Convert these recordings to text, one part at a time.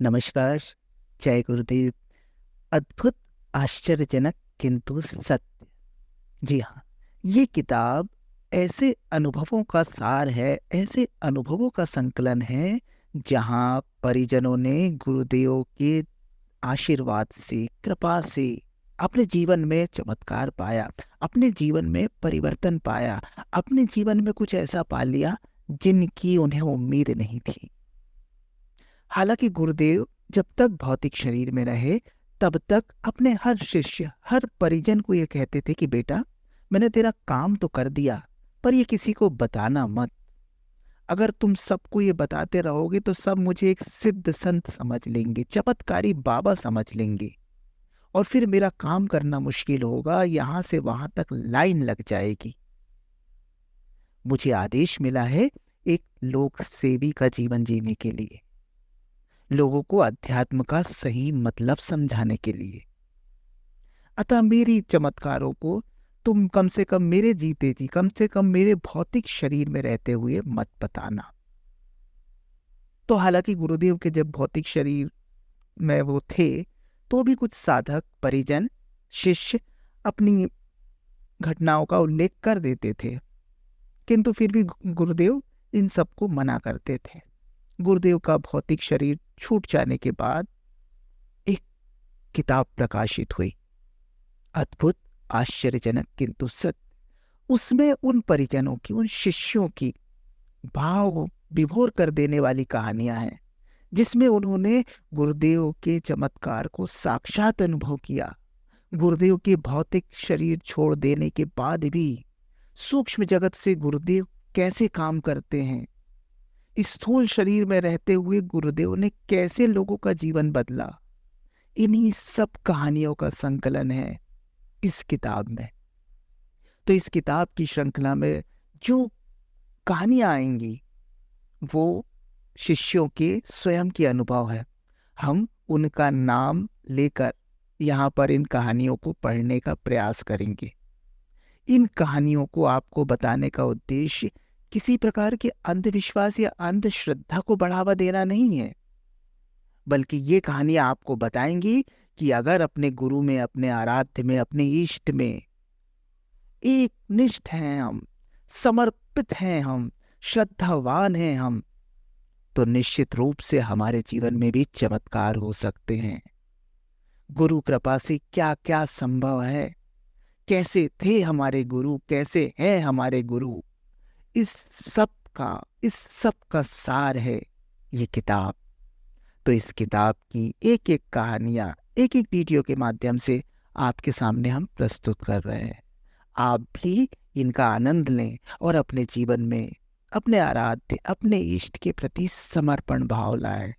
नमस्कार। जय गुरुदेव। अद्भुत, आश्चर्यजनक किंतु सत्य। जी हाँ, ये किताब ऐसे अनुभवों का सार है, ऐसे अनुभवों का संकलन है जहाँ परिजनों ने गुरुदेव के आशीर्वाद से, कृपा से अपने जीवन में चमत्कार पाया, अपने जीवन में परिवर्तन पाया, अपने जीवन में कुछ ऐसा पा लिया जिनकी उन्हें उम्मीद नहीं थी। हालांकि गुरुदेव जब तक भौतिक शरीर में रहे तब तक अपने हर शिष्य, हर परिजन को ये कहते थे कि बेटा, मैंने तेरा काम तो कर दिया, पर ये किसी को बताना मत। अगर तुम सबको ये बताते रहोगे तो सब मुझे एक सिद्ध संत समझ लेंगे, चमत्कारी बाबा समझ लेंगे, और फिर मेरा काम करना मुश्किल होगा, यहां से वहां तक लाइन लग जाएगी। मुझे आदेश मिला है एक लोक सेवी का जीवन जीने के लिए, लोगों को अध्यात्म का सही मतलब समझाने के लिए। अतः मेरी चमत्कारों को तुम कम से कम मेरे जीते जी, कम से कम मेरे भौतिक शरीर में रहते हुए मत बताना। तो हालांकि गुरुदेव के जब भौतिक शरीर में वो थे तो भी कुछ साधक, परिजन, शिष्य अपनी घटनाओं का उल्लेख कर देते थे, किंतु फिर भी गुरुदेव इन सबको मना करते थे। गुरुदेव का भौतिक शरीर छूट जाने के बाद एक किताब प्रकाशित हुई, अद्भुत, आश्चर्यजनक किंतु सत्य। उसमें उन परिजनों की, उन शिष्यों की भाव विभोर कर देने वाली कहानियां हैं, जिसमें उन्होंने गुरुदेव के चमत्कार को साक्षात अनुभव किया। गुरुदेव के भौतिक शरीर छोड़ देने के बाद भी सूक्ष्म जगत से गुरुदेव कैसे काम करते हैं, स्थूल शरीर में रहते हुए गुरुदेव ने कैसे लोगों का जीवन बदला, इन्हीं सब कहानियों का संकलन है इस किताब में। तो इस किताब की श्रृंखला में जो कहानियां आएंगी वो शिष्यों के स्वयं के अनुभव है। हम उनका नाम लेकर यहाँ पर इन कहानियों को पढ़ने का प्रयास करेंगे। इन कहानियों को आपको बताने का उद्देश्य किसी प्रकार के अंधविश्वास या अंधश्रद्धा को बढ़ावा देना नहीं है, बल्कि ये कहानियां आपको बताएंगी कि अगर अपने गुरु में, अपने आराध्य में, अपने इष्ट में एक निष्ठ हैं हम, समर्पित हैं हम, श्रद्धावान हैं हम, तो निश्चित रूप से हमारे जीवन में भी चमत्कार हो सकते हैं। गुरु कृपा से क्या क्या संभव है, कैसे थे हमारे गुरु, कैसे हैं हमारे गुरु, इस सब का सार है ये किताब। तो इस किताब की एक एक कहानियां एक एक वीडियो के माध्यम से आपके सामने हम प्रस्तुत कर रहे हैं। आप भी इनका आनंद लें और अपने जीवन में अपने आराध्य, अपने इष्ट के प्रति समर्पण भाव लाएं।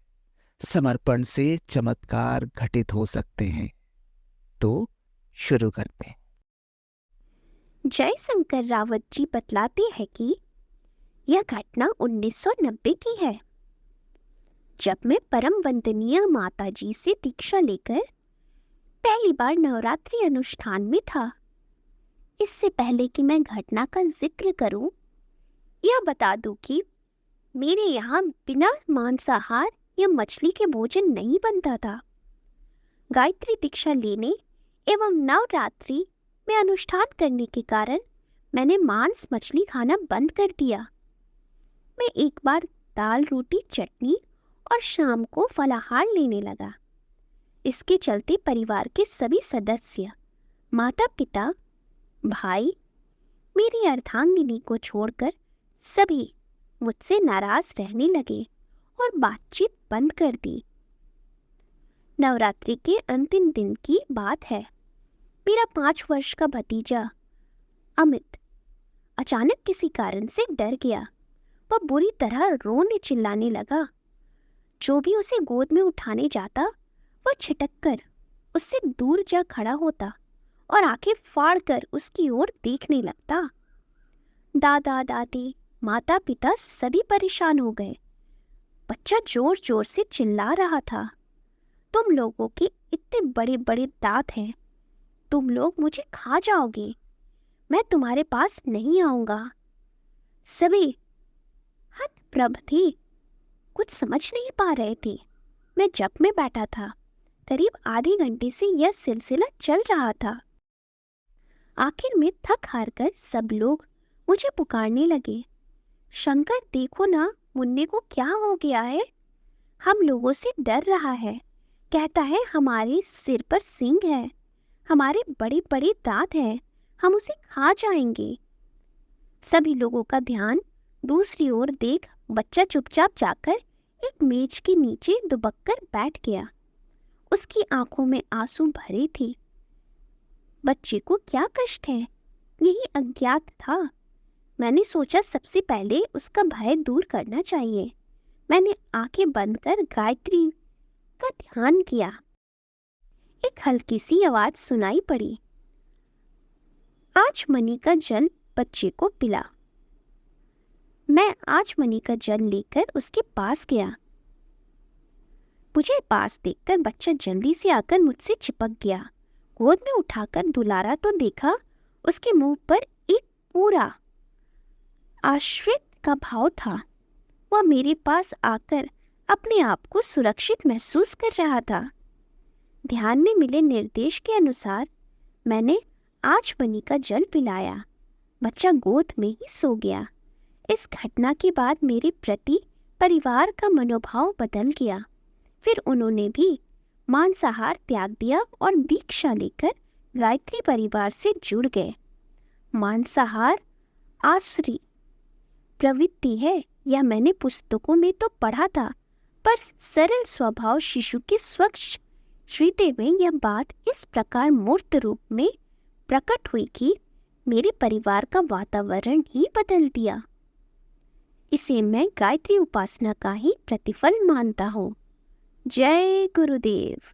समर्पण से चमत्कार घटित हो सकते हैं। तो शुरू करते हैं। जयशंकर रावत जी बतलाते हैं कि यह घटना 1990 की है, जब मैं परम वंदनीय माता जी से दीक्षा लेकर पहली बार नवरात्रि अनुष्ठान में था। इससे पहले कि मैं घटना का जिक्र करूं, यह बता दूं कि मेरे यहाँ बिना मांसाहार या मछली के भोजन नहीं बनता था। गायत्री दीक्षा लेने एवं नवरात्रि में अनुष्ठान करने के कारण मैंने मांस मछली खाना बंद कर दिया। मैं एक बार दाल, रोटी, चटनी और शाम को फलाहार लेने लगा। इसके चलते परिवार के सभी सदस्य, माता पिता, भाई, मेरी अर्धांगिनी को छोड़कर सभी मुझसे नाराज रहने लगे और बातचीत बंद कर दी। नवरात्रि के अंतिम दिन की बात है। मेरा 5 वर्ष का भतीजा अमित अचानक किसी कारण से डर गया। वह बुरी तरह रोने चिल्लाने लगा। जो भी उसे गोद में उठाने जाता वह छिटककर उससे दूर जा खड़ा होता और आंखें फाड़कर उसकी ओर देखने लगता। दादा दादी, माता पिता सभी परेशान हो गए। बच्चा जोर जोर से चिल्ला रहा था, तुम लोगों के इतने बड़े बड़े दांत हैं, तुम लोग मुझे खा जाओगे, मैं तुम्हारे पास नहीं आऊंगा। सभी हतप्रभ थे, कुछ समझ नहीं पा रहे थे। मैं जप में बैठा था। करीब आधे घंटे से यह सिलसिला चल रहा था। आखिर में थक हार कर सब लोग मुझे पुकारने लगे, शंकर देखो ना, मुन्ने को क्या हो गया है, हम लोगों से डर रहा है, कहता है हमारे सिर पर सींग है, हमारे बड़े बड़े दांत हैं, हम उसे खा जाएंगे। सभी लोगों का ध्यान दूसरी ओर देख बच्चा चुपचाप जाकर एक मेज के नीचे दुबक कर बैठ गया। उसकी आंखों में आंसू भरे थे। बच्चे को क्या कष्ट है, यही अज्ञात था। मैंने सोचा सबसे पहले उसका भय दूर करना चाहिए। मैंने आंखें बंद कर गायत्री का ध्यान किया। एक हल्की सी आवाज सुनाई पड़ी, आज मनी का जल बच्चे को पिला। मैं आज मनी का जल लेकर उसके पास गया। मुझे पास देखकर बच्चा जल्दी से आकर मुझसे चिपक गया। गोद में उठाकर दुलारा तो देखा, उसके मुंह पर एक पूरा आश्रित का भाव था। वह मेरे पास आकर अपने आप को सुरक्षित महसूस कर रहा था। ध्यान में मिले निर्देश के अनुसार मैंने आज मनी का जल पिलाया। बच्चा गोद में ही सो गया। इस घटना के बाद मेरे प्रति परिवार का मनोभाव बदल गया। फिर उन्होंने भी मांसाहार त्याग दिया और दीक्षा लेकर गायत्री परिवार से जुड़ गए। मांसाहार आसुरी प्रवृत्ति है, यह मैंने पुस्तकों में तो पढ़ा था, पर सरल स्वभाव शिशु के स्वच्छ हृदय में यह बात इस प्रकार मूर्त रूप में प्रकट हुई कि मेरे परिवार का वातावरण ही बदल दिया। इसे मैं गायत्री उपासना का ही प्रतिफल मानता हूँ। जय गुरुदेव।